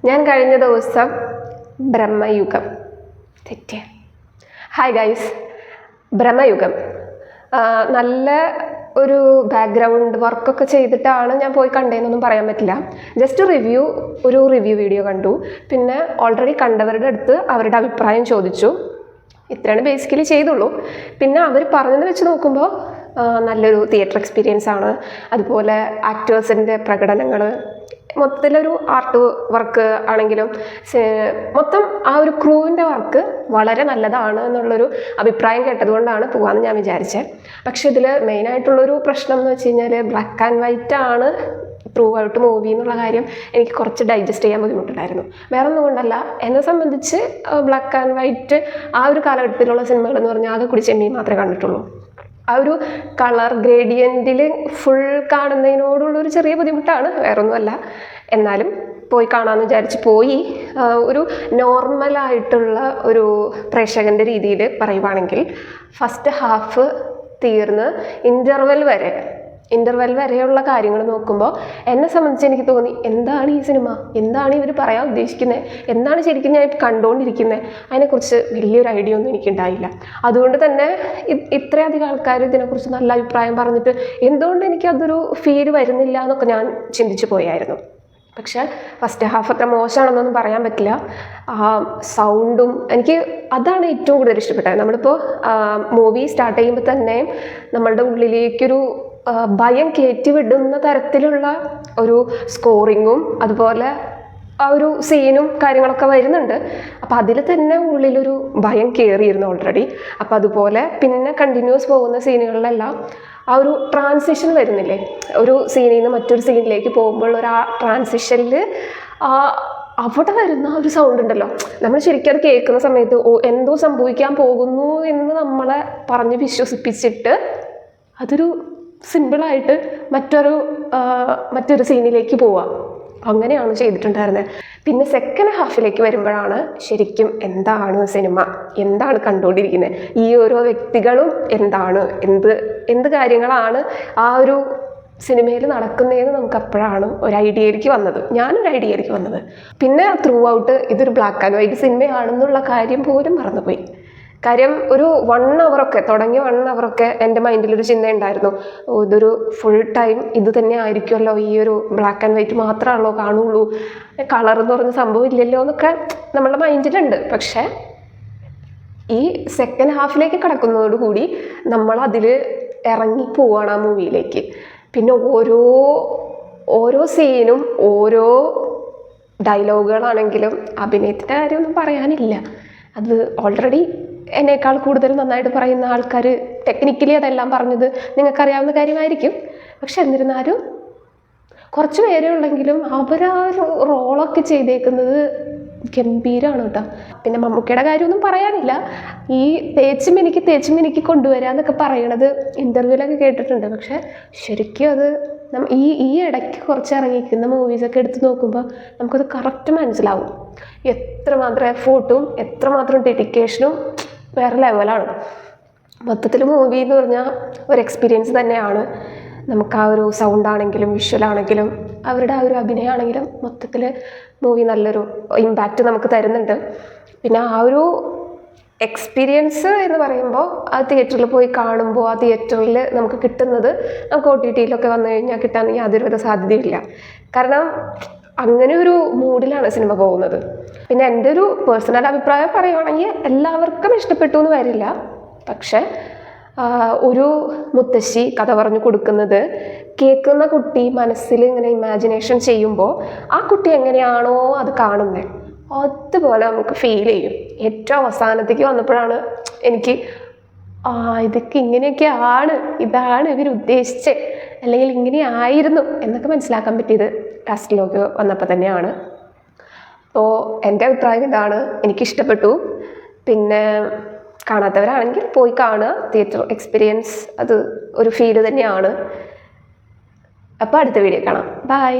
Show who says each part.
Speaker 1: ഞാൻ കഴിഞ്ഞ ദിവസം ബ്രഹ്മയുഗം തെറ്റിയ ഹായ് ഗൈസ്, ബ്രഹ്മയുഗം നല്ല ഒരു ബാക്ക്ഗ്രൗണ്ട് വർക്കൊക്കെ ചെയ്തിട്ടാണ് ഞാൻ പോയി കണ്ടതെന്നൊന്നും പറയാൻ പറ്റില്ല. ജസ്റ്റ് ഒരു റിവ്യൂ വീഡിയോ കണ്ടു. പിന്നെ ഓൾറെഡി കണ്ടവരുടെ അടുത്ത് അവരുടെ അഭിപ്രായം ചോദിച്ചു. ഇത്രയാണ് ബേസിക്കലി ചെയ്തുള്ളൂ. പിന്നെ അവർ പറഞ്ഞത് വെച്ച് നോക്കുമ്പോൾ നല്ലൊരു തിയേറ്റർ എക്സ്പീരിയൻസ് ആണ്. അതുപോലെ ആക്ടേഴ്സിൻ്റെ പ്രകടനങ്ങൾ, മൊത്തത്തിലൊരു ആർട്ട് വർക്ക് ആണെങ്കിലും മൊത്തം ആ ഒരു ക്രൂവിൻ്റെ വർക്ക് വളരെ നല്ലതാണ് എന്നുള്ളൊരു അഭിപ്രായം കേട്ടതുകൊണ്ടാണ് പോകാമെന്ന് ഞാൻ വിചാരിച്ചത്. പക്ഷേ ഇതിൽ മെയിനായിട്ടുള്ളൊരു പ്രശ്നം എന്ന് വെച്ച് കഴിഞ്ഞാൽ ബ്ലാക്ക് ആൻഡ് വൈറ്റ് ആണ് ത്രൂ ഔട്ട് മൂവി എന്നുള്ള കാര്യം എനിക്ക് കുറച്ച് ഡൈജസ്റ്റ് ചെയ്യാൻ ബുദ്ധിമുട്ടുണ്ടായിരുന്നു. വേറെ ഒന്നും കൊണ്ടല്ല, എന്നെ സംബന്ധിച്ച് ബ്ലാക്ക് ആൻഡ് വൈറ്റ് ആ ഒരു കാലഘട്ടത്തിലുള്ള സിനിമകൾ എന്ന് പറഞ്ഞാൽ ആകെ കൂടി ചെമ്മീൻ മാത്രമേ കണ്ടിട്ടുള്ളൂ. ആ ഒരു കളർ ഗ്രേഡിയൻറ്റിൽ ഫുൾ കാണുന്നതിനോടുള്ളൊരു ചെറിയ ബുദ്ധിമുട്ടാണ്, വേറൊന്നുമല്ല. എന്നാലും പോയി കാണാമെന്ന് വിചാരിച്ച് പോയി. ഒരു നോർമലായിട്ടുള്ള ഒരു പ്രേക്ഷകൻ്റെ രീതിയിൽ പറയുവാണെങ്കിൽ ഫസ്റ്റ് ഹാഫ് തീർന്ന് ഇൻ്റർവെൽ വരെയുള്ള കാര്യങ്ങൾ നോക്കുമ്പോൾ എന്നെ സംബന്ധിച്ച് എനിക്ക് തോന്നി, എന്താണ് ഈ സിനിമ, എന്താണ് ഇവർ പറയാൻ ഉദ്ദേശിക്കുന്നത്, എന്താണ് ശരിക്കും ഞാൻ കണ്ടുകൊണ്ടിരിക്കുന്നത്, അതിനെക്കുറിച്ച് വലിയൊരു ഐഡിയ ഒന്നും എനിക്കുണ്ടായില്ല. അതുകൊണ്ട് തന്നെ ഇത്രയധികം ആൾക്കാർ ഇതിനെക്കുറിച്ച് നല്ല അഭിപ്രായം പറഞ്ഞിട്ട് എന്തുകൊണ്ട് എനിക്കതൊരു ഫീൽ വരുന്നില്ല എന്നൊക്കെ ഞാൻ ചിന്തിച്ചു പോയായിരുന്നു. പക്ഷേ ഫസ്റ്റ് ഹാഫ് അത്ര മോശമാണെന്നൊന്നും പറയാൻ പറ്റില്ല. സൗണ്ടും എനിക്ക് അതാണ് ഏറ്റവും കൂടുതൽ ഇഷ്ടപ്പെട്ടത്. നമ്മളിപ്പോൾ മൂവി സ്റ്റാർട്ട് ചെയ്യുമ്പോൾ തന്നെ നമ്മളുടെ ഉള്ളിലേക്കൊരു ഭയം കയറ്റിവിടുന്ന തരത്തിലുള്ള ഒരു സ്കോറിങ്ങും അതുപോലെ ആ ഒരു സീനും കാര്യങ്ങളൊക്കെ വരുന്നുണ്ട്. അപ്പോൾ അതിൽ തന്നെ ഉള്ളിലൊരു ഭയം കയറിയിരുന്നു ഓൾറെഡി. അപ്പോൾ അതുപോലെ പിന്നെ കണ്ടിന്യൂസ് പോകുന്ന സീനുകളിലെല്ലാം ആ ഒരു ട്രാൻസിഷൻ വരുന്നില്ലേ, ഒരു സീനിൽ നിന്ന് മറ്റൊരു സീനിലേക്ക് പോകുമ്പോൾ ഒരു ആ ട്രാൻസിഷനിൽ അവിടെ വരുന്ന ഒരു സൗണ്ട് ഉണ്ടല്ലോ, നമ്മൾ ശരിക്കും അത് കേൾക്കുന്ന സമയത്ത് എന്തോ സംഭവിക്കാൻ പോകുന്നു എന്ന് നമ്മളെ പറഞ്ഞ് വിശ്വസിപ്പിച്ചിട്ട് അതൊരു സിമ്പിളായിട്ട് മറ്റൊരു സീനിലേക്ക് പോവാം. അങ്ങനെയാണ് ചെയ്തിട്ടുണ്ടായിരുന്നത്. പിന്നെ സെക്കൻഡ് ഹാഫിലേക്ക് വരുമ്പോഴാണ് ശരിക്കും എന്താണ് സിനിമ, എന്താണ് കണ്ടുകൊണ്ടിരിക്കുന്നത്, ഈ ഓരോ വ്യക്തികളും എന്താണ്, എന്ത് കാര്യങ്ങളാണ് ആ ഒരു സിനിമയിൽ നടക്കുന്നതെന്ന് നമുക്ക് അപ്പോഴാണ് ഒരു ഐഡിയയിലേക്ക് വന്നത്. പിന്നെ ത്രൂ ഔട്ട് ഇതൊരു ബ്ലാക്ക് ആൻഡ് വൈറ്റ് സിനിമയാണെന്നുള്ള കാര്യം പോലും മറന്നുപോയി. കാര്യം ഒരു 1 അവറൊക്കെ തുടങ്ങിയ 1 അവറൊക്കെ എൻ്റെ മൈൻഡിലൊരു ചിന്ത ഉണ്ടായിരുന്നു, ഇതൊരു ഫുൾ ടൈം ഇത് തന്നെ ആയിരിക്കുമല്ലോ, ഈ ഒരു ബ്ലാക്ക് ആൻഡ് വൈറ്റ് മാത്രമാണല്ലോ കാണുള്ളൂ, കളർ എന്ന് പറഞ്ഞ സംഭവം ഇല്ലല്ലോ എന്നൊക്കെ നമ്മുടെ മൈൻഡിലുണ്ട്. പക്ഷേ ഈ സെക്കൻഡ് ഹാഫിലേക്ക് കടക്കുന്നതോടുകൂടി നമ്മളതിൽ ഇറങ്ങിപ്പോവാണ് ആ മൂവിയിലേക്ക്. പിന്നെ ഓരോ സീനും ഓരോ ഡയലോഗുകളാണെങ്കിലും അഭിനയത്തിൻ്റെ കാര്യമൊന്നും പറയാനില്ല. അത് ഓൾറെഡി എന്നേക്കാൾ കൂടുതൽ നന്നായിട്ട് പറയുന്ന ആൾക്കാർ ടെക്നിക്കലി അതെല്ലാം പറഞ്ഞത് നിങ്ങൾക്കറിയാവുന്ന കാര്യമായിരിക്കും. പക്ഷെ എന്നിരുന്നാലും കുറച്ച് പേരേ ഉള്ളെങ്കിലും അവരാ റോളൊക്കെ ചെയ്തേക്കുന്നത് ഗംഭീരമാണ് കേട്ടോ. പിന്നെ മമ്മൂക്കയുടെ കാര്യമൊന്നും പറയാനില്ല. ഈ തേച്ചുമിനിക്ക് കൊണ്ടുവരാന്നൊക്കെ പറയണത് ഇൻ്റർവ്യൂലൊക്കെ കേട്ടിട്ടുണ്ട്. പക്ഷെ ശരിക്കും അത് ഈ ഇടയ്ക്ക് കുറച്ച് ഇറങ്ങിയിരിക്കുന്ന മൂവീസൊക്കെ എടുത്ത് നോക്കുമ്പോൾ നമുക്കത് കറക്റ്റ് മനസ്സിലാവും. എത്രമാത്രം എഫോർട്ടും എത്രമാത്രം ഡെഡിക്കേഷനും വേറെ ലെവലാണ്. മൊത്തത്തിൽ മൂവി എന്ന് പറഞ്ഞാൽ ഒരു എക്സ്പീരിയൻസ് തന്നെയാണ്. നമുക്ക് ആ ഒരു സൗണ്ടാണെങ്കിലും വിഷ്വലാണെങ്കിലും അവരുടെ ആ ഒരു അഭിനയമാണെങ്കിലും മൊത്തത്തിൽ മൂവി നല്ലൊരു ഇമ്പാക്റ്റ് നമുക്ക് തരുന്നുണ്ട്. പിന്നെ ആ ഒരു എക്സ്പീരിയൻസ് എന്ന് പറയുമ്പോൾ ആ തിയേറ്ററിൽ പോയി കാണുമ്പോൾ ആ തിയേറ്ററിൽ നമുക്ക് കിട്ടുന്നത് നമുക്ക് OTTയിലൊക്കെ വന്നു കഴിഞ്ഞാൽ കിട്ടാൻ യാതൊരുവിധ സാധ്യതയില്ല. കാരണം അങ്ങനെ ഒരു മൂഡിലാണ് സിനിമ പോകുന്നത്. പിന്നെ എൻ്റെ ഒരു പേഴ്സണൽ അഭിപ്രായം പറയുവാണെങ്കിൽ എല്ലാവർക്കും ഇഷ്ടപ്പെട്ടു എന്ന് വരില്ല. പക്ഷെ ഒരു മുത്തശ്ശി കഥ പറഞ്ഞു കൊടുക്കുന്നത് കേൾക്കുന്ന കുട്ടി മനസ്സിൽ ഇങ്ങനെ ഇമാജിനേഷൻ ചെയ്യുമ്പോൾ ആ കുട്ടി എങ്ങനെയാണോ അത് കാണുന്നത് അതുപോലെ നമുക്ക് ഫീൽ ചെയ്യും. ഏറ്റവും അവസാനത്തേക്ക് വന്നപ്പോഴാണ് എനിക്ക് ഇതൊക്കെ ഇങ്ങനെയൊക്കെയാണ്, ഇതാണ് ഇവർ ഉദ്ദേശിച്ചത്, അല്ലെങ്കിൽ ഇങ്ങനെയായിരുന്നു എന്നൊക്കെ മനസ്സിലാക്കാൻ പറ്റിയത് ലാസ്റ്റിലേക്ക് വന്നപ്പോൾ തന്നെയാണ്. അപ്പോൾ എൻ്റെ അഭിപ്രായം ഇതാണ്, എനിക്കിഷ്ടപ്പെട്ടു. പിന്നെ കാണാത്തവരാണെങ്കിൽ പോയി കാണുക. തിയേറ്റർ എക്സ്പീരിയൻസ് അത് ഒരു ഫീല് തന്നെയാണ്. അപ്പോൾ അടുത്ത വീഡിയോ കാണാം. ബൈ.